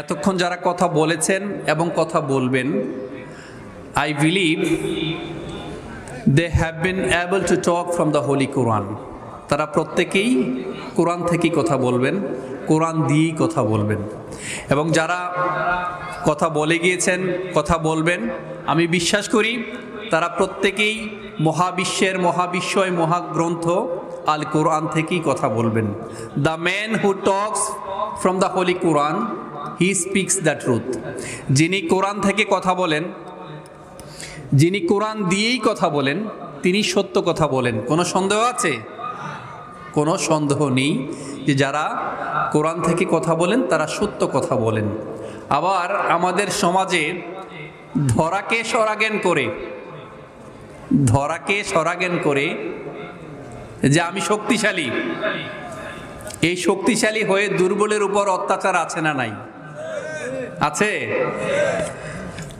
এতক্ষণ যারা কথা বলেছেন এবং কথা বলবেন, I believe they have been able to talk from the Holy Quran. তারা প্রত্যেকেই কোরআন থেকেই কথা বলবেন, কোরআন দিয়েই কথা বলবেন। এবং যারা কথা বলে গিয়েছেন, কথা বলবেন, আমি বিশ্বাস করি তারা প্রত্যেকেই মহাবিশ্বের মহাবিশ্বয় মহাগ্রন্থ আল কোরআন থেকেই কথা বলবেন। The man who talks from the Holi Quran, he speaks the truth. যিনি কোরআন থেকে কথা বলেন, যিনি কোরআন দিয়েই কথা বলেন, তিনি সত্য কথা বলেন। কোনো সন্দেহ আছে? কোনো সন্দেহ নেই যে যারা কোরআন থেকে কথা বলেন তারা সত্য কথা বলেন। আবার আমাদের সমাজে ধরাকে সরাজ্ঞান করে যে আমি শক্তিশালী, এই শক্তিশালী হয়ে দুর্বলের উপর অত্যাচার আছে না নাই? আছে।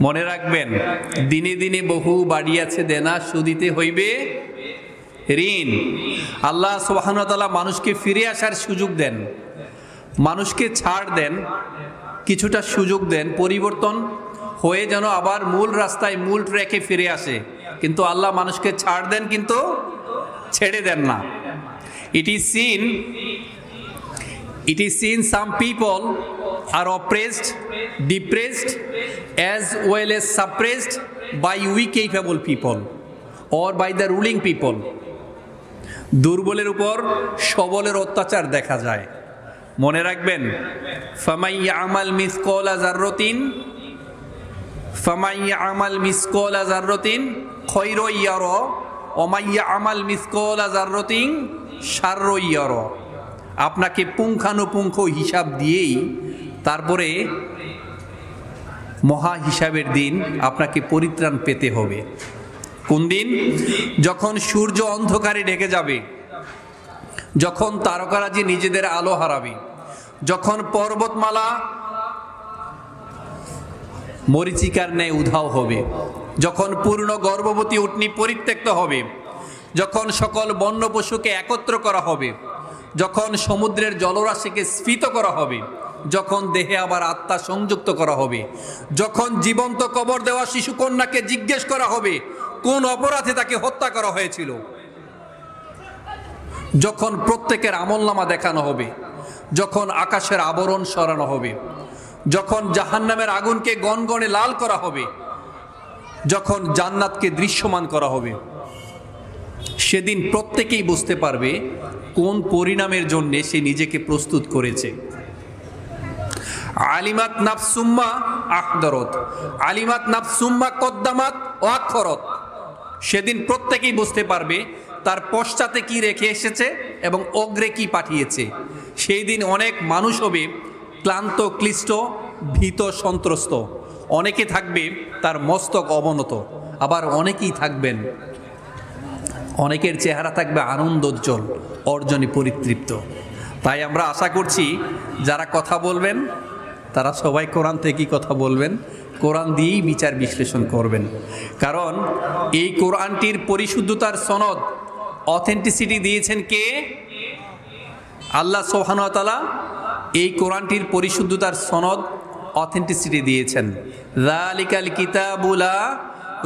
মনে রাখবেন, দিনে দিনে বহু বাড়িয়াছে দেনা, সুদিতে হইবে ঋণ। আল্লাহ সুবহানাহু ওয়া তাআলা মানুষকে ফিরে আসার সুযোগ দেন, মানুষকে ছাড় দেন, কিছুটা সুযোগ দেন, পরিবর্তন হয়ে যেন আবার মূল রাস্তায় মূল ট্র্যাকে ফিরে আসে। কিন্তু আল্লাহ মানুষকে ছাড় দেন, কিন্তু ছেড়ে দেন না। It is seen some people are oppressed, depressed, as well as suppressed by weak capable people or by the ruling people. দুর্বলের উপর সবলের অত্যাচার দেখা যায়। মনে রাখবেন, ফামাই ইয়ামাল মিসকালা যাররাতিন খায়রান ইয়ারা ওয়া মান ইয়ামাল মিসকালা যাররাতিন শাররান ইয়ারা। আপনাকে পুঙ্খানুপুঙ্খ হিসাব দিয়েই তারপরে মহা হিসাবের দিন আপনাকে পরিত্রাণ পেতে হবে। কোন দিন? যখন সূর্য অন্ধকারে ঢেকে যাবে, যখন তারকারাজি নিজেদের আলো হারাবে, যখন পর্বতমালা মরীচিকার ন্যায় উধাও হবে, যখন পূর্ণ গর্ভবতী উটনী পরিত্যক্ত হবে, যখন সকল বন্য পশুকে একত্র করা হবে, যখন সমুদ্রের জলরাশিকে স্ফীত করা হবে, যখন দেহে আবার আত্মা সংযুক্ত করা হবে, যখন জীবন্ত কবর দেওয়া শিশুকন্যাকে জিজ্ঞেস করা হবে কোন অপরাধে তাকে হত্যা করা হয়েছিল, যখন প্রত্যেকের আমলনামা দেখানো হবে, যখন আকাশের আবরণ সরানো হবে, যখন জাহান্নামের আগুনকে গনগনে লাল করা হবে, যখন জান্নাতকে দৃশ্যমান করা হবে, সেদিন প্রত্যেকেই বুঝতে পারবে কোন পরিণামের জন্য সে নিজেকে প্রস্তুত করেছে। আলিমাত নাফসুম্মা আহদারত, আলিমাত নাফসুম্মা কদ্দামাত ওয়া আখরত। সেদিন প্রত্যেকেই বুঝতে পারবে তার পশ্চাতে কি রেখে এসেছে এবং অগ্রে কি পাঠিয়েছে। সেই দিন অনেক মানুষ হবে ক্লান্ত, ক্লিষ্ট, ভীত, সন্ত্রস্ত। অনেকে থাকবে তার মস্তক অবনত, আবার অনেকেই থাকবেন, অনেকের চেহারা থাকবে আনন্দোজ্জ্বল, অর্জনে পরিতৃপ্ত। তাই আমরা আশা করছি যারা কথা বলবেন তারা সবাই কোরআন থেকেই কথা বলবেন, কোরআন দিয়েই বিচার বিশ্লেষণ করবেন। কারণ এই কোরআনটির পরিশুদ্ধতার সনদ, অথেন্টিসিটি দিয়েছেন কে? আল্লাহ সুবহানাহু ওয়া তাআলা এই কোরআনটির পরিশুদ্ধতার সনদ, অথেন্টিসিটি দিয়েছেন। যালিকাল কিতাবু লা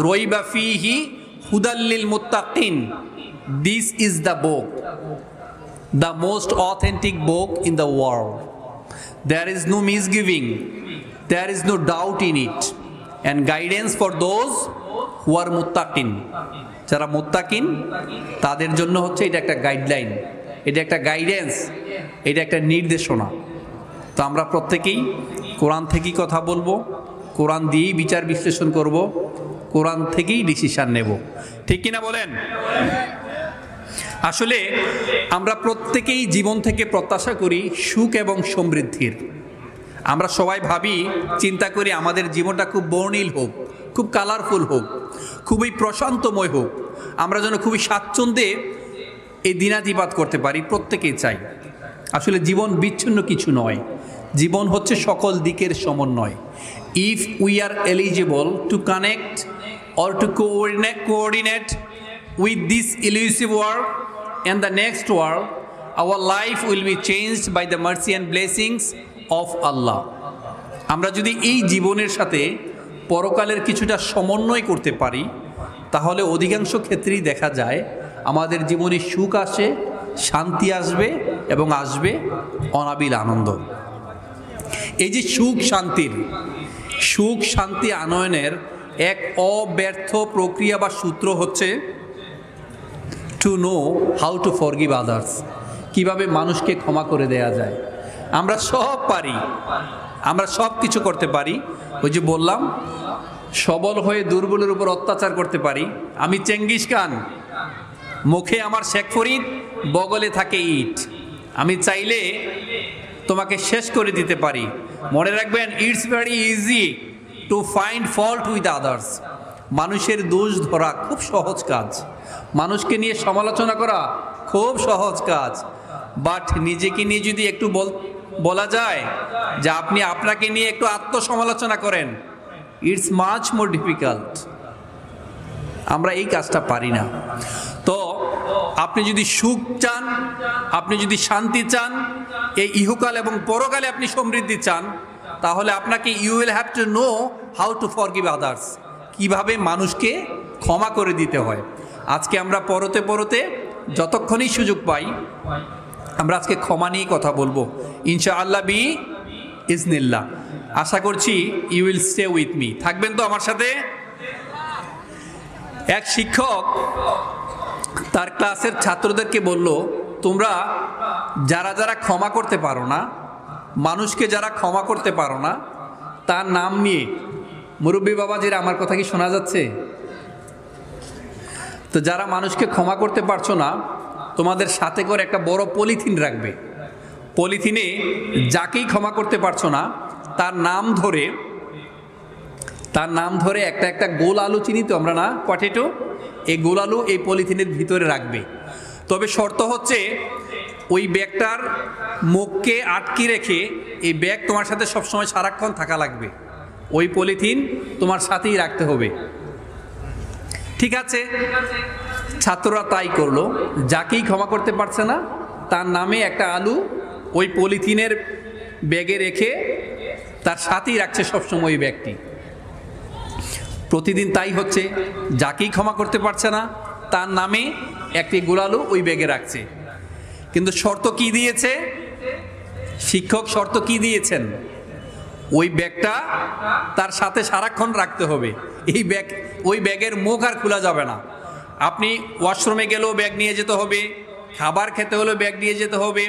রাইবা ফীহি হুদাল লিল মুত্তাকিন। This is the book, the most authentic book in the world. There is no misgiving, there is no doubt in it, and guidance for those who are muttaqin. যারা মুত্তাকিন তাদের জন্য হচ্ছে এটা একটা গাইডলাইন, এটা একটা গাইডেন্স, এটা একটা নির্দেশনা। তো আমরা প্রত্যেকেই কোরআন থেকেই কথা বলবো, কোরআন দিয়েই বিচার বিশ্লেষণ করব, কোরআন থেকেই ডিসিশন নেব। ঠিক কিনা বলেন? আসলে আমরা প্রত্যেকেই জীবন থেকে প্রত্যাশা করি সুখ এবং সমৃদ্ধির। আমরা সবাই ভাবি, চিন্তা করি আমাদের জীবনটা খুব বর্ণিল হোক, খুব কালারফুল হোক, খুবই প্রশান্তময় হোক, আমরা যেন খুবই স্বাচ্ছন্দ্যে এই দিনাতিপাত করতে পারি, প্রত্যেকেই চাই। আসলে জীবন বিচ্ছিন্ন কিছু নয়, জীবন হচ্ছে সকল দিকের সমন্বয়। If we are eligible to connect or to coordinate with this elusive world and the next world, our life will be changed by the mercy and blessings of Allah. আমরা যদি এই জীবনের সাথে পরকালের কিছুটা সমন্বয় করতে পারি, তাহলে অধিকাংশ ক্ষেত্রেই দেখা যায় আমাদের জীবনে সুখ আসে, শান্তি আসবে এবং আসবে অনাবিল আনন্দ। এই যে সুখ শান্তি আনয়নের এক অব্যর্থ প্রক্রিয়া বা সূত্র হচ্ছে two know how to forgive others, কীভাবে মানুষকে ক্ষমা করে দেয়া যায়। আমরা সব পারি, আমরা সব কিছু করতে পারি। ওই যে বললাম, সবল হয়ে দুর্বলের উপর অত্যাচার করতে পারি। আমি চেঙ্গিস খান, মুখে আমার শেখ ফরিদ, বগলে থাকে ইট। আমি চাইলে তোমাকে শেষ করে দিতে পারি। মনে রাখবেন, it's very easy to find fault with others. মানুষের দোষ ধরা খুব সহজ কাজ, মানুষকে নিয়ে সমালোচনা করা খুব সহজ কাজ। বাট নিজেকে নিয়ে যদি একটু বলা যায় যে আপনি আপনাকে নিয়ে একটু আত্মসমালোচনা করেন, ইটস মাচ মোর ডিফিকাল্ট। আমরা এই কাজটা পারি না। তো আপনি যদি সুখ চান, আপনি যদি শান্তি চান, এই ইহকাল এবং পরকালে আপনি সমৃদ্ধি চান, তাহলে আপনাকে you will have to know how to forgive others, কীভাবে মানুষকে ক্ষমা করে দিতে হয়। আজকে আমরা পরতে যতক্ষণই সুযোগ পাই, আমরা আজকে ক্ষমা নিয়ে কথা বলবো ইনশাআল্লাহ বি ইজনিল্লাহ। আশা করছি you will stay with me, থাকবেন তো আমার সাথে। এক শিক্ষক তার ক্লাসের ছাত্রদেরকে বলল, তোমরা যারা ক্ষমা করতে পারো না, মানুষকে যারা ক্ষমা করতে পারো না, তার নাম নিয়ে, মুরব্বী বাবাজিরা আমার কথা কি শোনা যাচ্ছে? তো যারা মানুষকে ক্ষমা করতে পারছো না, তোমাদের সাথে করে একটা বড় পলিথিন রাখবে। পলিথিনে যাকেই ক্ষমা করতে পারছো না, তার নাম ধরে একটা গোল আলু চিনি তো আমরা না, পটেটো, এই গোল আলু এই পলিথিনের ভিতরে রাখবে। তবে শর্ত হচ্ছে ওই ব্যাগটার মুখকে আটকে রেখে এই ব্যাগ তোমার সাথে সবসময় সারাক্ষণ থাকা লাগবে। ওই পলিথিন তোমার সাথেই রাখতে হবে। ঠিক আছে, ছাত্ররা তাই করলো। যাকেই ক্ষমা করতে পারছে না, তার নামে একটা আলু ওই পলিথিনের ব্যাগে রেখে তার সাথেই রাখছে সবসময় ওই ব্যাগটি। প্রতিদিন তাই হচ্ছে, যাকেই ক্ষমা করতে পারছে না, তার নামে একটি গোলালু ওই ব্যাগে রাখছে। কিন্তু শর্ত কি দিয়েছে শিক্ষক? শর্ত কি দিয়েছেন? ওই ব্যাগটা তার সাথে সারাক্ষণ রাখতে হবে। ওই ব্যাগের মুখ আর খোলা যাবে না। আপনি ওয়াশরুমে গেলেও ব্যাগ নিয়ে যেতে হবে, খাবার খেতে হলেও ব্যাগ নিয়ে যেতে হবে,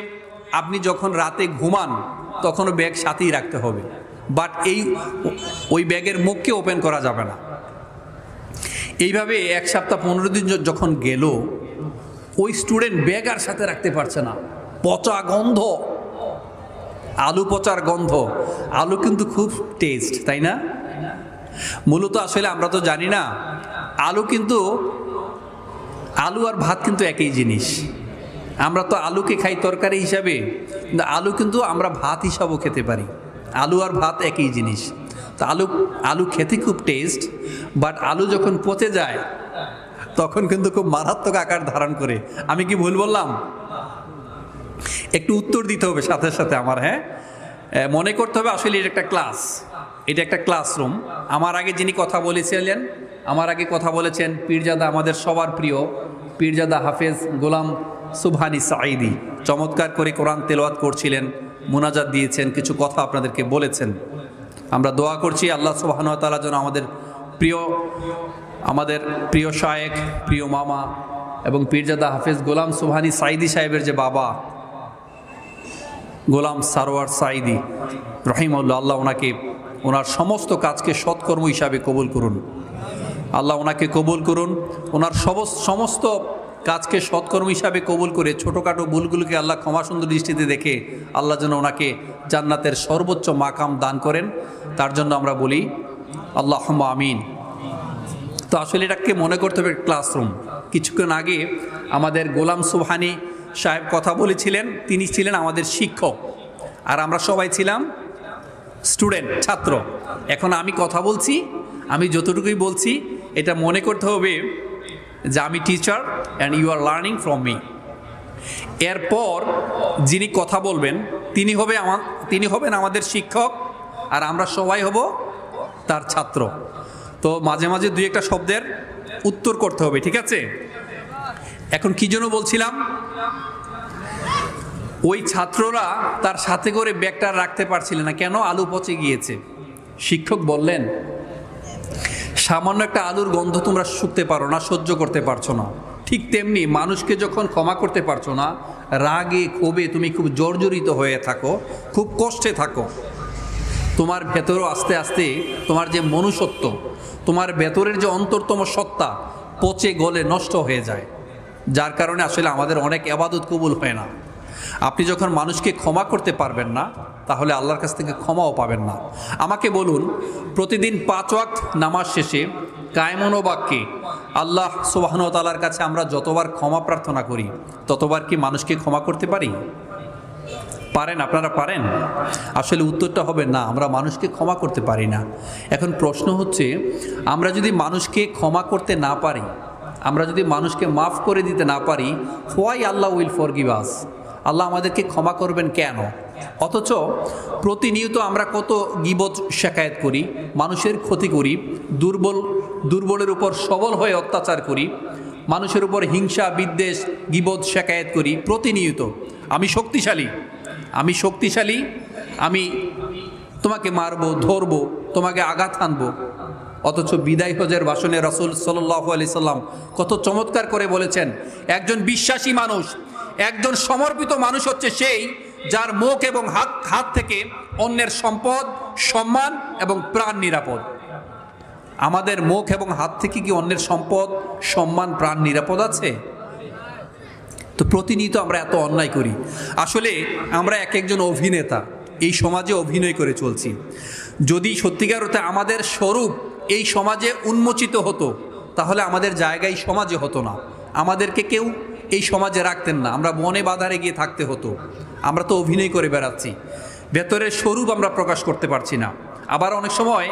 আপনি যখন রাতে ঘুমান তখনও ব্যাগ সাথেই রাখতে হবে। বাট ওই ব্যাগের মুখকে ওপেন করা যাবে না। এইভাবে 1 সপ্তাহ 15 দিন যখন গেল, ওই স্টুডেন্ট ব্যাগ আর সাথে রাখতে পারছে না। পচা গন্ধ, আলু পচার গন্ধ। আলু কিন্তু খুব টেস্ট, তাই না? মূলত আসলে আমরা তো জানি না, আলু আর ভাত কিন্তু একই জিনিস। আমরা তো আলুকে খাই তরকারি হিসাবে, কিন্তু আলু কিন্তু আমরা ভাত হিসাবেও খেতে পারি। আলু আর ভাত একই জিনিস। তো আলু খেতে খুব টেস্ট, বাট আলু যখন পচে যায় তখন কিন্তু খুব মারাত্মক আকার ধারণ করে। আমি কি ভুল বললাম? একটু উত্তর দিতে হবে সাথে সাথে আমার। মনে করতে হবে আসলে এটা একটা ক্লাস, এটা একটা ক্লাসরুম। আমার আগে যিনি কথা বলেছেন পীরজাদা, আমাদের সবার প্রিয় পীরজাদা হাফেজ গোলাম সুবহানী সাঈদী, চমৎকার করে কোরআন তেলাওয়াত করছিলেন, মুনাজাত দিয়েছেন, কিছু কথা আপনাদেরকে বলেছেন। আমরা দোয়া করছি আল্লাহ সুবহানাহু ওয়া তাআলা যেন আমাদের প্রিয় শায়েখ, প্রিয় মামা এবং পীরজাদা হাফেজ গোলাম সুবহানী সাঈদী সাহেবের যে বাবা গোলাম সারোয়ার সাঈদী রহিমাহুল্লাহ, আল্লাহ ওনার সমস্ত কাজকে সৎকর্ম হিসাবে কবুল করুন। আল্লাহ ওনাকে কবুল করুন। ওনার সমস্ত কাজকে সৎকর্ম হিসাবে কবুল করে ছোটোখাটো ভুলগুলোকে আল্লাহ ক্ষমা সুন্দর দৃষ্টিতে দেখে আল্লাহ যেন ওনাকে জান্নাতের সর্বোচ্চ মাকাম দান করেন, তার জন্য আমরা বলি আল্লাহুম্মা আমিন। তো আসলে এটাকে মনে করতে হবে ক্লাসরুম। কিছুক্ষণ আগে আমাদের গোলাম সুবহানী সাহেব কথা বলেছিলেন, তিনি ছিলেন আমাদের শিক্ষক, আর আমরা সবাই ছিলাম স্টুডেন্ট, ছাত্র। এখন আমি কথা বলছি, আমি যতটুকুই বলছি এটা মনে করতে হবে যে আমি teacher and you are learning from me. এরপর যিনি কথা বলবেন তিনি হবেন আমাদের শিক্ষক, আর আমরা সবাই হব তার ছাত্র। তো মাঝে মাঝে দুই একটা শব্দের উত্তর করতে হবে, ঠিক আছে? এখন কি জন্য বলছিলাম, ওই ছাত্ররা তার সাথে করে ব্যাগটা রাখতে পারছিল না, কেন? আলু পচে গিয়েছে। শিক্ষক বললেন, সামান্য একটা আলুর গন্ধ তোমরা শুকতে পারো না, সহ্য করতে পারছো না, ঠিক তেমনি মানুষকে যখন ক্ষমা করতে পারছো না, রাগে ক্ষোভে তুমি খুব জর্জরিত হয়ে থাকো, খুব কষ্টে থাকো, তোমার ভেতরও আস্তে আস্তে তোমার যে মনুষ্যত্ব, তোমার ভেতরের যে অন্তরতম সত্তা পচে গলে নষ্ট হয়ে যায়, যার কারণে আসলে আমাদের অনেক ইবাদত কবুল হয় না। আপনি যখন মানুষকে ক্ষমা করতে পারবেন না, তাহলে আল্লাহর কাছ থেকে ক্ষমাও পাবেন না। আমাকে বলুন, প্রতিদিন 5 ওয়াক্ত নামাজ শেষে কায়মন বাক্যে আল্লাহ সুবহানাহু ওয়া তাআলার কাছে আমরা যতবার ক্ষমা প্রার্থনা করি, ততবার কি মানুষকে ক্ষমা করতে পারি? পারেন? আপনারা পারেন? আসলে উত্তরটা হবে না, আমরা মানুষকে ক্ষমা করতে পারি না। এখন প্রশ্ন হচ্ছে, আমরা যদি মানুষকে ক্ষমা করতে না পারি, আমরা যদি মানুষকে মাফ করে দিতে না পারি, হোয়াই আল্লাহ উইল ফরগিভ আস? আল্লাহ আমাদেরকে ক্ষমা করবেন কেন? অথচ প্রতিনিয়ত আমরা কত গীবত শেখায়েত করি, মানুষের ক্ষতি করি, দুর্বলের উপর সবল হয়ে অত্যাচার করি, মানুষের উপর হিংসা বিদ্বেষ গীবত শেখায়েত করি প্রতিনিয়ত। আমি শক্তিশালী, আমি তোমাকে মারবো, ধরবো, তোমাকে আঘাত আনবো। অথচ বিদায় হজের ভাষণে রাসূল সাল্লাল্লাহু আলাইহি সাল্লাম কত চমৎকার করে বলেছেন, একজন বিশ্বাসী মানুষ, একজন সমর্পিত মানুষ হচ্ছে সেই যার মুখ এবং হাত থেকে অন্যের সম্পদ, সম্মান এবং প্রাণ নিরাপদ। আমাদের মুখ এবং হাত থেকে কি অন্যের সম্পদ, সম্মান, প্রাণ নিরাপদ আছে? তো প্রতিনিয়ত আমরা এত অন্যায় করি। আসলে আমরা এক একজন অভিনেতা, এই সমাজে অভিনয় করে চলছি। যদি সত্যিকার অর্থে আমাদের স্বরূপ এই সমাজে উন্মোচিত হতো, তাহলে আমাদের জায়গায় সমাজে হতো না, আমাদেরকে কেউ এই সমাজে রাখতেন না, আমরা বনে বাধারে গিয়ে থাকতে হতো। আমরা তো অভিনয় করে বেড়াচ্ছি, ভেতরের স্বরূপ আমরা প্রকাশ করতে পারছি না। আবার অনেক সময়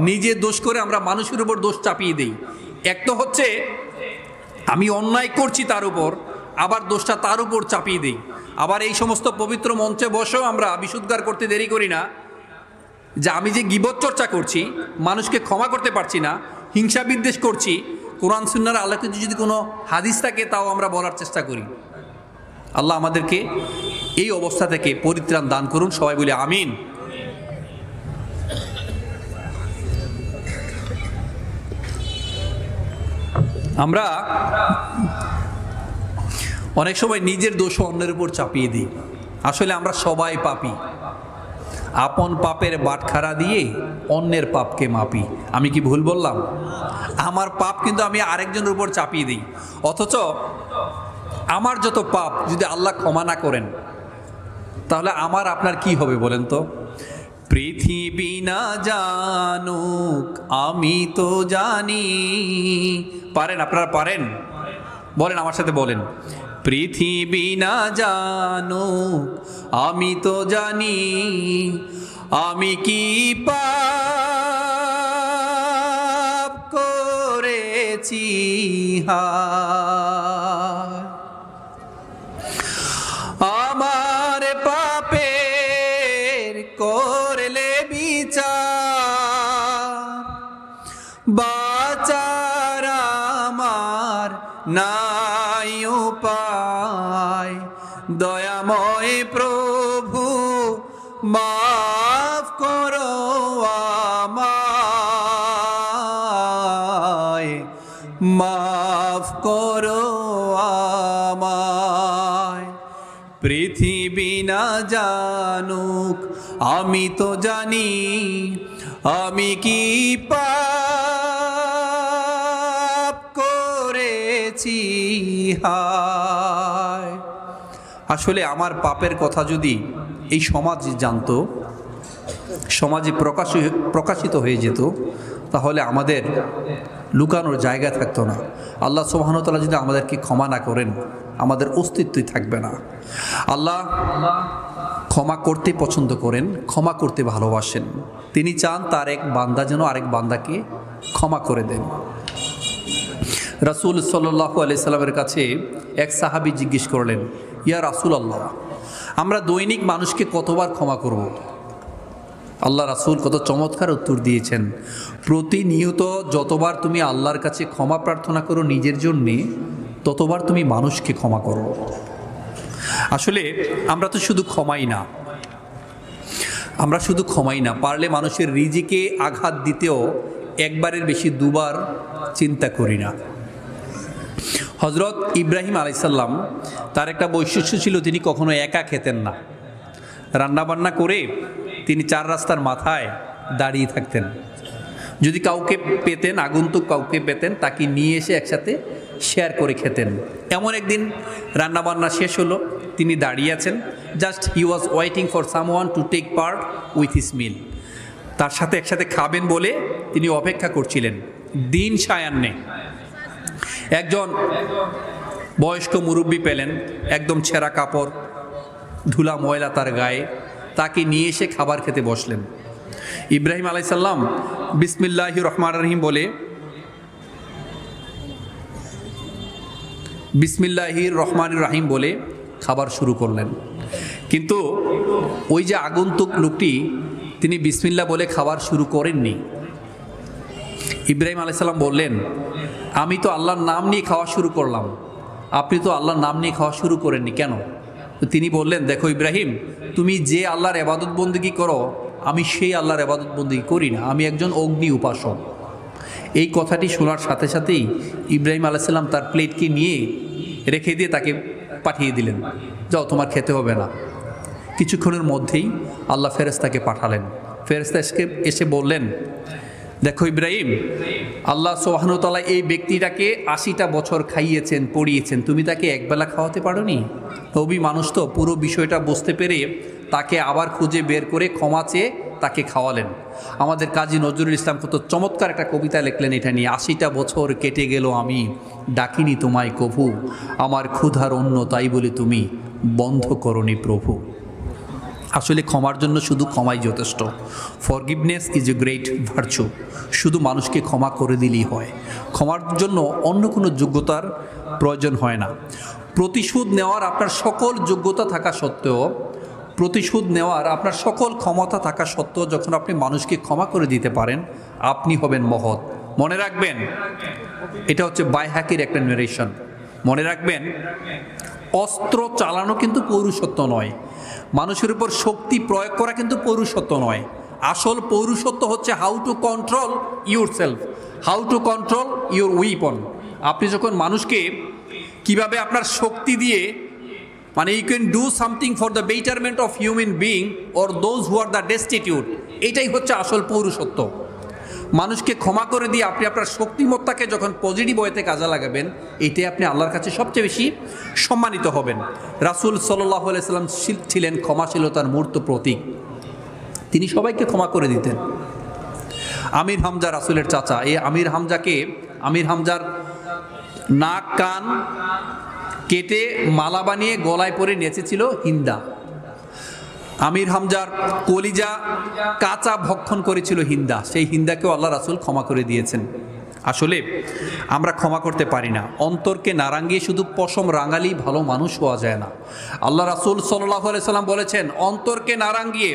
নিজে দোষ করে আমরা মানুষের উপর দোষ চাপিয়ে দিই। এক তো হচ্ছে আমি অন্যায় করছি তার উপর, আবার দোষটা তার উপর চাপিয়ে দিই। আবার এই সমস্ত পবিত্র মঞ্চে বসেও আমরা বিশুদ্ধার করতে দেরি করি না যে আমি যে গীবত চর্চা করছি, মানুষকে ক্ষমা করতে পারছি না, হিংসা বিদ্বেষ করছি, কোরআন সুন্নাহর আলোকে যদি কোনো হাদিস থাকে তাও আমরা বলার চেষ্টা করি। আল্লাহ আমাদেরকে এই অবস্থা থেকে পরিত্রাণ দান করুন, সবাই বলে আমিন। আমরা অনেক সময় নিজের দোষ অন্যের উপর চাপিয়ে দিই। আসলে আমরা সবাই পাপী, আপন পাপের বাটখারা দিয়ে অন্যের পাপকে মাপি। আমি কি ভুল বললাম? আমার পাপ কিন্তু আমি আরেকজনের উপর চাপিয়ে দিই। অথচ আমার যত পাপ যদি আল্লাহ ক্ষমা না করেন, তাহলে আমার আপনার কি হবে বলেন তো? পৃথিবী না জানুক আমি তো জানি। পারেন? আপনারা পারেন? বলেন, আমার সাথে বলেন, পৃথিবী না জানুক আমি তো জানি, আমি কি পাপ করেছি আমার পাপের করলে বিচার, বাঁচার আমার নাই উপায়, দয়াময় প্রভু মাফ করো আমায়, মাফ করো আমায়। পৃথিবী না জানুক আমি তো জানি, আমি কি পাপ করেছি হায়। আসলে আমার পাপের কথা যদি এই সমাজ জানতো, সমাজে প্রকাশিত হয়ে যেত, তাহলে আমাদের লুকানোর জায়গা থাকতো না। আল্লাহ সুবহানাহু ওয়া তাআলা যদি আমাদেরকে ক্ষমা না করেন, আমাদের অস্তিত্বই থাকবে না। আল্লাহ ক্ষমা করতে পছন্দ করেন, ক্ষমা করতে ভালোবাসেন। তিনি চান তার এক বান্দা যেন আরেক বান্দাকে ক্ষমা করে দেন। রাসূল সাল্লাল্লাহু আলাইহি সাল্লামের কাছে এক সাহাবী জিজ্ঞেস করলেন, ইয়া রাসূলুল্লাহ, আমরা দৈনিক মানুষকে কতবার ক্ষমা করব? আল্লাহ রাসূল কত চমৎকার উত্তর দিয়েছেন, প্রতিনিয়ত যতবার তুমি আল্লাহর কাছে ক্ষমা প্রার্থনা করো নিজের জন্যে, ততবার তুমি মানুষকে ক্ষমা করো। আসলে আমরা তো শুধু ক্ষমাই না, পারলে মানুষের রিজিকে আঘাত দিতেও একবারের বেশি দুবার চিন্তা করি না। হযরত ইব্রাহিম আলাইহিস সালাম, তার একটা বৈশিষ্ট্য ছিল, তিনি কখনো একা খেতেন না। রান্নাবান্না করে তিনি 4 রাস্তার মাথায় দাঁড়িয়ে থাকতেন। যদি কাউকে পেতেন, আগন্তুক কাউকে পেতেন, তাকে নিয়ে এসে একসাথে শেয়ার করে খেতেন। এমন একদিন রান্নাবান্না শেষ হলো, তিনি দাঁড়িয়ে আছেন, just he was waiting for someone to take part with his meal. তার সাথে একসাথে খাবেন বলে তিনি অপেক্ষা করছিলেন। দিন সায়ান্নে একজন বয়স্ক মুরব্বী পেলেন, একদম ছেঁড়া কাপড়, ধুলা ময়লা তার গায়ে, তাকে নিয়ে এসে খাবার খেতে বসলেন। ইব্রাহিম আলাইহিস সালাম বিসমিল্লাহির রহমানির রহিম বলে খাবার শুরু করলেন। কিন্তু ওই যে আগন্তুক লোকটি, তিনি বিসমিল্লাহ বলে খাবার শুরু করেননি। ইব্রাহিম আলাইহিস সালাম বললেন, আমি তো আল্লাহর নাম নিয়ে খাওয়া শুরু করলাম, আপনি তো আল্লাহর নাম নিয়ে খাওয়া শুরু করেননি কেন? তিনি বললেন, দেখো ইব্রাহিম, তুমি যে আল্লাহর ইবাদত বন্দেগী করো, আমি সেই আল্লাহর ইবাদত বন্দেগী করি না, আমি একজন অগ্নি উপাসক। এই কথাটি শোনার সাথে সাথেই ইব্রাহিম আলাইহিস সালাম তার প্লেটকে নিয়ে রেখে দিয়ে তাকে পাঠিয়ে দিলেন, যাও তোমার খেতে হবে না। কিছুক্ষণের মধ্যেই আল্লাহ ফেরেশতাকে পাঠালেন। ফেরেশতা এসে বললেন, দেখো ইব্রাহিম, আল্লাহ সুবহানাহু ওয়া তাআলা এই ব্যক্তিটাকে 80টা বছর খাইয়েছেন, পড়িয়েছেন, তুমি তাকে একবেলা খাওয়াতে পারোনি? নবী মানুষ তো, পুরো বিষয়টা বুঝতে পেরে তাকে আবার খুঁজে বের করে ক্ষমা চেয়ে তাকে খাওয়ালেন। আমাদের কাজী নজরুল ইসলাম কত চমৎকার একটা কবিতা লিখলেন এটা নিয়ে, 80টা বছর কেটে গেল আমি ডাকিনি তোমায় কভু, আমার ক্ষুধার অন্ন তাই বলে তুমি বন্ধ করনি প্রভু। আসলে ক্ষমার জন্য শুধু ক্ষমাই যথেষ্ট। Forgiveness is a great virtue. শুধু মানুষকে ক্ষমা করে দিলেই হয়, ক্ষমার জন্য অন্য কোনো যোগ্যতার প্রয়োজন হয় না। প্রতিশোধ নেওয়ার আপনার সকল যোগ্যতা থাকা সত্ত্বেও, প্রতিশোধ নেওয়ার আপনার সকল ক্ষমতা থাকা সত্ত্বেও যখন আপনি মানুষকে ক্ষমা করে দিতে পারেন, আপনি হবেন মহৎ। মনে রাখবেন, এটা হচ্ছে বাইহাকির একটা নারেশন। মনে রাখবেন, অস্ত্র চালানো কিন্তু পৌরুষত্ব নয়, মানুষের উপর শক্তি প্রয়োগ করা কিন্তু পৌরুষত্ব নয়। আসল পৌরুষত্ব হচ্ছে how to control yourself, how to control your weapon. আপনি যখন মানুষকে কিভাবে আপনার শক্তি দিয়ে, মানে you can do something for the betterment of human being or those who are the destitute, এটাই হচ্ছে আসল পৌরুষত্ব। মানুষকে ক্ষমা করে দিয়ে আপনি আপনার শক্তিমত্তাকে যখন পজিটিভ ওয়েতে কাজে লাগাবেন, এটাই আপনি আল্লাহর কাছে সবচেয়ে বেশি সম্মানিত হবেন। রাসূল সাল্লাল্লাহু আলাইহি সাল্লাম ছিলেন ক্ষমাশীলতার মূর্ত প্রতীক। তিনি সবাইকে ক্ষমা করে দিতেন। আমির হামজা রাসূলের চাচা, এই আমির হামজার নাক কান কেটে মালা বানিয়ে গলায় পরে নেচেছিল হিন্দা। আমির হামজার কলিজা কাঁচা ভক্ষণ করেছিল হিন্দা, সেই হিন্দাকেও আল্লাহ রাসূল ক্ষমা করে দিয়েছেন। আসলে আমরা ক্ষমা করতে পারি না। অন্তরকে না রাঙিয়ে শুধু পশম রাঙালেই ভালো মানুষ হওয়া যায় না। আল্লাহ রাসূল সাল্লাল্লাহু আলাইহি সাল্লাম বলেছেন, অন্তরকে না রাঙিয়ে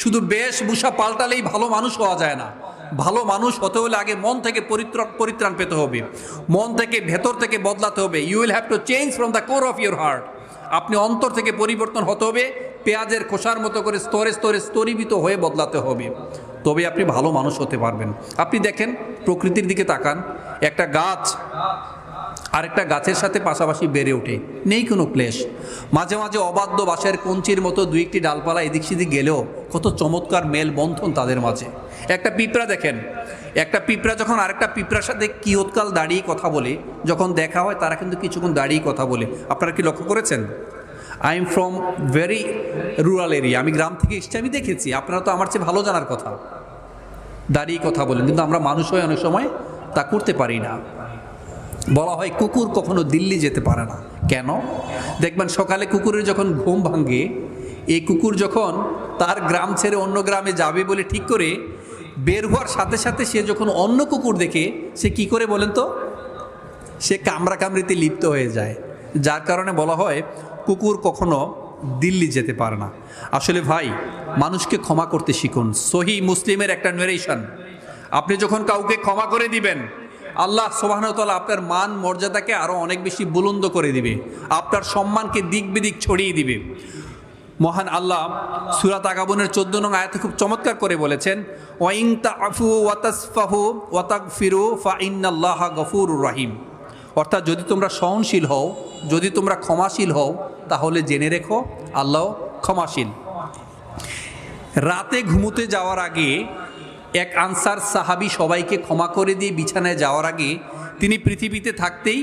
শুধু বেশভূষা পাল্টালেই ভালো মানুষ হওয়া যায় না। ভালো মানুষ হতে হলে আগে মন থেকে পরিত্রাণ পেতে হবে, মন থেকে ভেতর থেকে বদলাতে হবে। You will have to change from the core of your heart. আপনি অন্তর থেকে পরিবর্তন হতে হবে, পেঁয়াজের খোসার মতো করে স্তরে স্তরে স্তরীভূত হয়ে বদলাতে হবে, তবে আপনি ভালো মানুষ হতে পারবেন। আপনি দেখেন, প্রকৃতির দিকে তাকান, একটা গাছ আরেকটা গাছের সাথে পাশাপাশি বেড়ে ওঠে, নেই কোনো ক্লেশ। মাঝে মাঝে অবাধ্য বাঁশের কঞ্চির মতো দুই একটি ডালপালা এদিক সেদিক গেলেও কত চমৎকার মেল বন্ধন তাদের মাঝে। একটা পিঁপড়া দেখেন, একটা পিঁপড়া যখন আরেকটা পিঁপড়ার সাথে কিয়ৎকাল দাঁড়িয়ে কথা বলে, যখন দেখা হয় তারা কিন্তু কিছুক্ষণ দাঁড়িয়ে কথা বলে। আপনারা কি লক্ষ্য করেছেন? I am from very rural area, আমি গ্রাম থেকে এসেছি, আমি দেখেছি। আপনারা তো আমার চেয়ে ভালো জানার কথা, দাঁড়িয়ে কথা বলেন, কিন্তু আমরা মানুষ হয়ে অনেক সময় তা করতে পারি না। বলা হয় কুকুর কখনো দিল্লি যেতে পারে না, কেন? দেখবেন সকালে কুকুরের যখন ঘুম ভাঙে, এই কুকুর যখন তার গ্রাম ছেড়ে অন্য গ্রামে যাবে বলে ঠিক করে বের হওয়ার সাথে সাথে সে যখন অন্য কুকুর দেখে, সে কি করে বলেন তো? সে কামড়াকামড়িতে লিপ্ত হয়ে যায়। যার কারণে বলা হয় কুকুর কখনো দিল্লি যেতে পারে না। আসলে ভাই, মানুষকে ক্ষমা করতে শিখুন। সহি মুসলিমের একটা নারেশন, আপনি যখন কাউকে ক্ষমা করে দিবেন, আল্লাহ সুবহানাহু ওয়া তাআলা আপনার মান মর্যাদাকে আরও অনেক বেশি বুলন্দ করে দিবে, আপনার সম্মানকে দিক বিদিক ছড়িয়ে দিবে। মহান আল্লাহ সূরা তাগাবুনের 14 নং আয়াতে খুব চমৎকার করে বলেছেন, ওয়া ইন তা'ফু ওয়া তাসফাহু ওয়া তাগফিরু ফা ইন্নাল্লাহা গফুরুর রহিম। অর্থাৎ যদি তোমরা সহনশীল হও, যদি তোমরা ক্ষমাশীল হও, তাহলে জেনে রেখো আল্লাহ ক্ষমাশীল। রাতে ঘুমোতে যাওয়ার আগে এক আনসার সাহাবী সবাইকে ক্ষমা করে দিয়ে বিছানায় যাওয়ার আগে তিনি পৃথিবীতে থাকতেই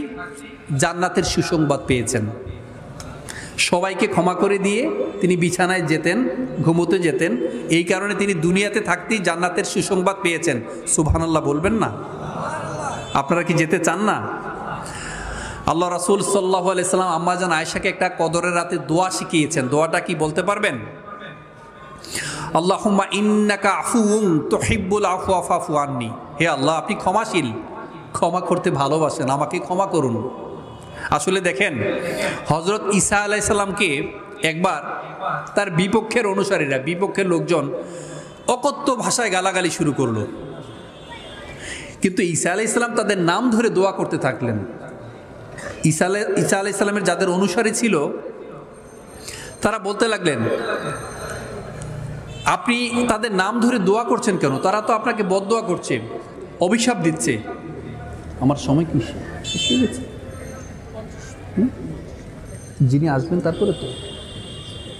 জান্নাতের সুসংবাদ পেয়েছেন। সবাইকে ক্ষমা করে দিয়ে তিনি বিছানায় যেতেন, ঘুমোতে যেতেন, এই কারণে তিনি দুনিয়াতে থাকতেই জান্নাতের সুসংবাদ পেয়েছেন। সুবহানাল্লাহ বলবেন না? আপনারা কি যেতে চান না? আল্লাহ রাসূল সাল্লাল্লাহু আলাইহি সাল্লাম আম্মাজান আয়েশাকে একটা কদরের রাতে দোয়া শিখিয়েছেন। দোয়াটা কি বলতে পারবেন? আল্লাহুম্মা ইন্নাকা আফুউন তুহিব্বুল আফওয়া ফাফু আন্নি। হে আল্লাহ, আপনি ক্ষমাশীল, ক্ষমা করতে ভালোবাসেন, আমাকে ক্ষমা করুন। আসলে দেখেন, হযরত ঈসা আলাইহিস সালামকে একবার তার বিপক্ষের অনুসারীরা, বিপক্ষের লোকজন অকথ্য ভাষায় গালাগালি শুরু করলো, কিন্তু ঈসা আলাইহিস সালাম তাদের নাম ধরে দোয়া করতে থাকলেন। ঈসা আলাইহিস সালামের যাদের অনুসারী ছিল তারা বলতে লাগলেন, আপনি তাদের নাম ধরে দোয়া করছেন কেন? তারা তো আপনাকে বদদোয়া করছে, অভিশাপ দিচ্ছে। আমার সময় কি শেষ হয়ে গেছে? যিনি আসবেন তারপরে তো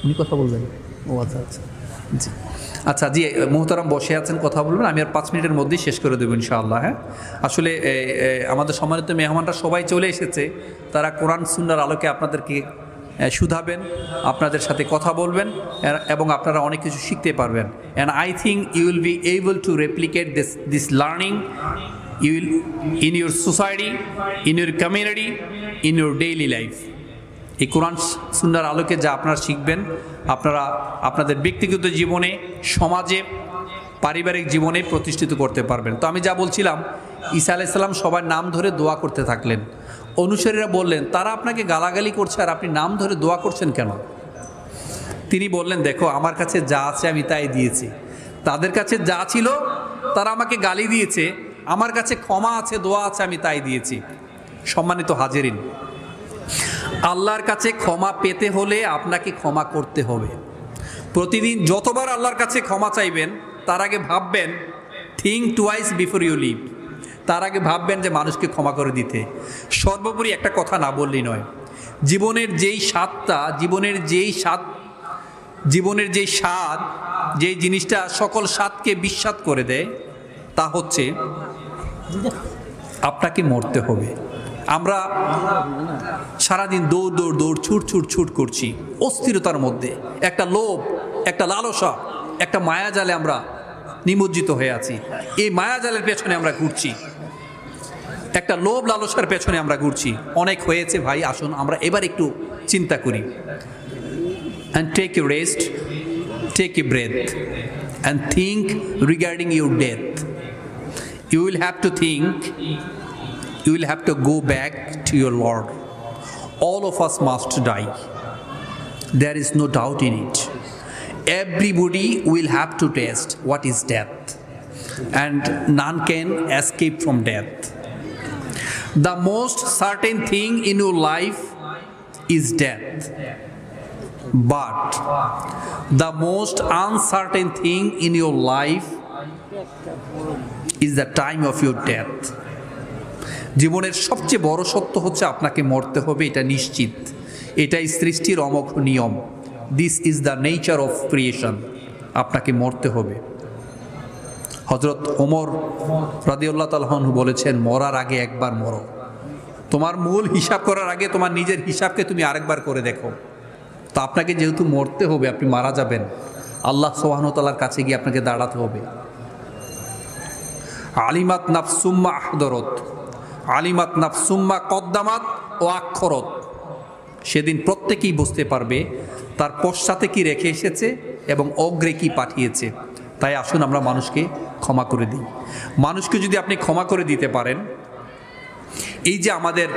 উনি কথা বলবেন। ও আচ্ছা আচ্ছা, জি আচ্ছা, জি মোহতারাম বসে আছেন, কথা বলবেন, আমি আর 5 মিনিটের মধ্যেই শেষ করে দেবো ইনশাআল্লাহ। হ্যাঁ, আসলে আমাদের সম্মানিত মেহমানরা সবাই চলে এসেছে, তারা কোরআন সুন্নাহর আলোকে আপনাদেরকে শুধাবেন, আপনাদের সাথে কথা বলবেন, এবং আপনারা অনেক কিছু শিখতে পারবেন। And I think you will be able to replicate this learning you will in your society, in your community, in your daily life. এই কোরআন সুন্নাহর আলোকে যা আপনারা শিখবেন, আপনারা আপনাদের ব্যক্তিগত জীবনে, সমাজে, পারিবারিক জীবনে প্রতিষ্ঠিত করতে পারবেন। তো আমি যা বলছিলাম, ঈসা আলাইহিস সালাম সবার নাম ধরে দোয়া করতে থাকলেন। অনুসারীরা বললেন, তারা আপনাকে গালাগালি করছে আর আপনি নাম ধরে দোয়া করছেন কেন? তিনি বললেন, দেখো, আমার কাছে যা আছে আমি তাই দিয়েছি। তাদের কাছে যা ছিল তারা আমাকে গালি দিয়েছে, আমার কাছে ক্ষমা আছে, দোয়া আছে, আমি তাই দিয়েছি। সম্মানিত হাজিরিন, আল্লাহর কাছে ক্ষমা পেতে হলে আপনাকে ক্ষমা করতে হবে। প্রতিদিন যতবার আল্লাহর কাছে ক্ষমা চাইবেন, তার আগে ভাববেন, think twice before you leave. তার আগে ভাববেন যে মানুষকে ক্ষমা করে দিতে। সর্বোপরি একটা কথা না বললেই নয়, জীবনের যেই স্বাদটা, জীবনের যেই স্বাদ, যেই জিনিসটা সকল স্বাদকে বিস্বাদ করে দেয়, তা হচ্ছে আপনাকে মরতে হবে। আমরা সারাদিন দৌড় দৌড় দৌড়, ছুট করছি অস্থিরতার মধ্যে, একটা লোভ, একটা লালসা, একটা মায়াজালে আমরা নিমজ্জিত হয়ে আছি। এই মায়াজালের পেছনে আমরা ঘুরছি, একটা লোভ লালসার পেছনে আমরা ঘুরছি। অনেক হয়েছে ভাই, আসুন আমরা এবার একটু চিন্তা করি। And take a rest, take a breath, and think regarding your death. You will have to think, you will have to go back to your Lord. All of us must die. There is no doubt in it. Everybody will have to taste what is death, and none can escape from death. The most certain thing in your life is death, but the most uncertain thing in your life is the time of your death. জীবনের সবচেয়ে বড় সত্য হচ্ছে আপনাকে মরতে হবে, এটা নিশ্চিত। এটাই সৃষ্টির অমোঘ নিয়ম। This is the nature of creation. আপনাকে মরতে হবে। হযরত ওমর রাদিয়াল্লাহু তাআলা আনহু বলেছেন, মরার আগে একবার মরো। তোমার মূল হিসাব করার আগে তোমার নিজের হিসাবকে তুমি আরেকবার করে দেখো। তো আপনাকে যেহেতু মরতে হবে, আপনি মারা যাবেন, আল্লাহ সুবহানাহু ওয়া তাআলার কাছে গিয়ে আপনাকে দাঁড়াতে হবে। আলিমাত নাফসুম্মা আহদরত, আলিমাত নাফসুম্মা কদ্দামাত ও আক্ষরত। সেদিন প্রত্যেকেই বুঝতে পারবে তার পশ্চাতে কি রেখে এসেছে এবং অগ্রে কি পাঠিয়েছে। তাই আসুন আমরা মানুষকে ক্ষমা করে দিই। মানুষকে যদি আপনি ক্ষমা করে দিতে পারেন, এই যে আমাদের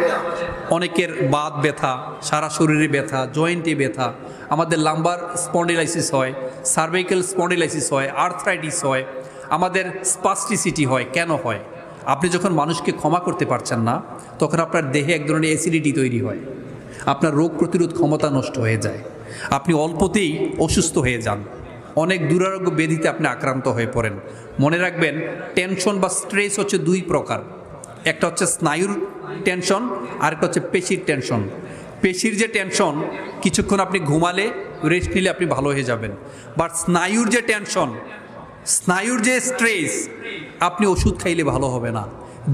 অনেকের বাত ব্যথা, সারা শরীরে ব্যথা, জয়েন্টে ব্যথা, আমাদের লাম্বার স্পন্ডিলাইসিস হয়, সার্ভাইকাল স্পন্ডিলাইসিস হয়, আর্থ্রাইটিস হয়, আমাদের স্পাস্টিসিটি হয়, কেন হয়? আপনি যখন মানুষকে ক্ষমা করতে পারছেন না, তখন আপনার দেহে এক ধরনের অ্যাসিডিটি তৈরি হয়, আপনার রোগ প্রতিরোধ ক্ষমতা নষ্ট হয়ে যায়, আপনি অল্পতেই অসুস্থ হয়ে যান, অনেক দুরারোগ্য ব্যাধিতে আপনি আক্রান্ত হয়ে পড়েন। মনে রাখবেন, টেনশন বা স্ট্রেস হচ্ছে দুই প্রকার। একটা হচ্ছে স্নায়ুর টেনশন, আরেকটা হচ্ছে পেশির টেনশন। পেশির যে টেনশন, কিছুক্ষণ আপনি ঘুমালে, রেস্ট নিলে আপনি ভালো হয়ে যাবেন। বাট স্নায়ুর যে টেনশন, স্নায়ুর যে স্ট্রেস, আপনি ওষুধ খাইলে ভালো হবে না।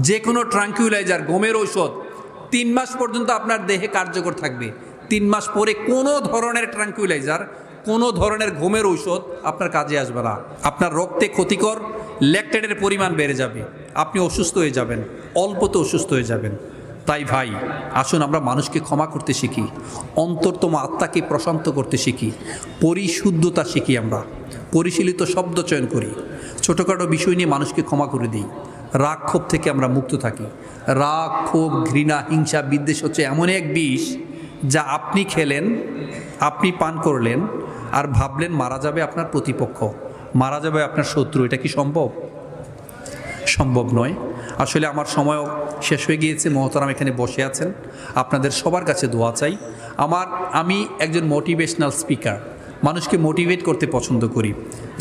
যে কোনো ট্রাঙ্কুইলাইজার, ঘুমের ঔষধ 3 মাস পর্যন্ত আপনার দেহে কার্যকর থাকবে। 3 মাস পরে কোনো ধরনের ট্রাঙ্কুইলাইজার, কোনো ধরনের ঘুমের ঔষধ আপনার কাজে আসবে না। আপনার রক্তে ক্ষতিকর ল্যাকটেটের পরিমাণ বেড়ে যাবে, আপনি অসুস্থ হয়ে যাবেন, অল্পতে অসুস্থ হয়ে যাবেন। তাই ভাই, আসুন আমরা মানুষকে ক্ষমা করতে শিখি, অন্তরতম আত্মাকে প্রশান্ত করতে শিখি, পরিশুদ্ধতা শিখি, আমরা পরিশীলিত শব্দ চয়ন করি, ছোটোখাটো বিষয় নিয়ে মানুষকে ক্ষমা করে দিই, রাগ ক্ষোভ থেকে আমরা মুক্ত থাকি। রাগ ক্ষোভ, ঘৃণা, হিংসা, বিদ্বেষ হচ্ছে এমন এক বিষ যা আপনি খেলেন, আপনি পান করলেন, আর ভাবলেন মারা যাবে আপনার প্রতিপক্ষ, মারা যাবে আপনার শত্রু। এটা কি সম্ভব? সম্ভব নয়। আসলে আমার সময়ও শেষ হয়ে গিয়েছে। মহতারাম এখানে বসে আছেন, আপনাদের সবার কাছে দোয়া চাই। আমি একজন মোটিভেশনাল স্পিকার, মানুষকে মোটিভেট করতে পছন্দ করি।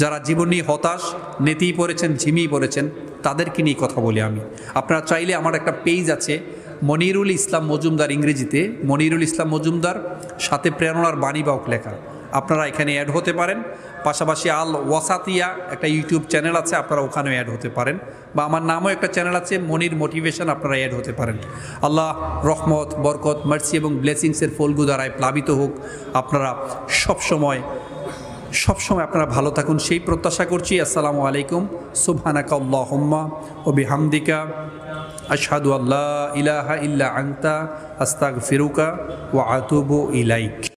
যারা জীবন নিয়ে হতাশ, নেতিয়ে পড়েছেন, ঝিমিয়ে পড়েছেন, তাদেরকে নিয়ে কথা বলি আমি। আপনারা চাইলে আমার একটা পেজ আছে, মনিরুল ইসলাম মজুমদার, ইংরেজিতে মনিরুল ইসলাম মজুমদার, সাথে প্রেরণার বাণী বাহক লেখা। আপনারা এখানে অ্যাড হতে পারেন। পাশাপাশি আল ওয়াসাতিয়া একটা ইউটিউব চ্যানেল আছে, আপনারা ওখানেও অ্যাড হতে পারেন। বা আমার নামও একটা চ্যানেল আছে, মনির মোটিভেশন, আপনারা অ্যাড হতে পারেন। আল্লাহ রহমত, বরকত, মার্সি এবং ব্লেসিংসের ফলগু দ্বারায় প্লাবিত হোক। আপনারা সবসময় আপনারা ভালো থাকুন, সেই প্রত্যাশা করছি। আসসালামু আলাইকুম। সুবহানাকা আল্লাহুম্মা ওয়া বিহামদিকা আশহাদু আল্লা ইলাহা ইল্লা আনতা আস্তাগফিরুকা ওয়া আতুবু ইলাইক।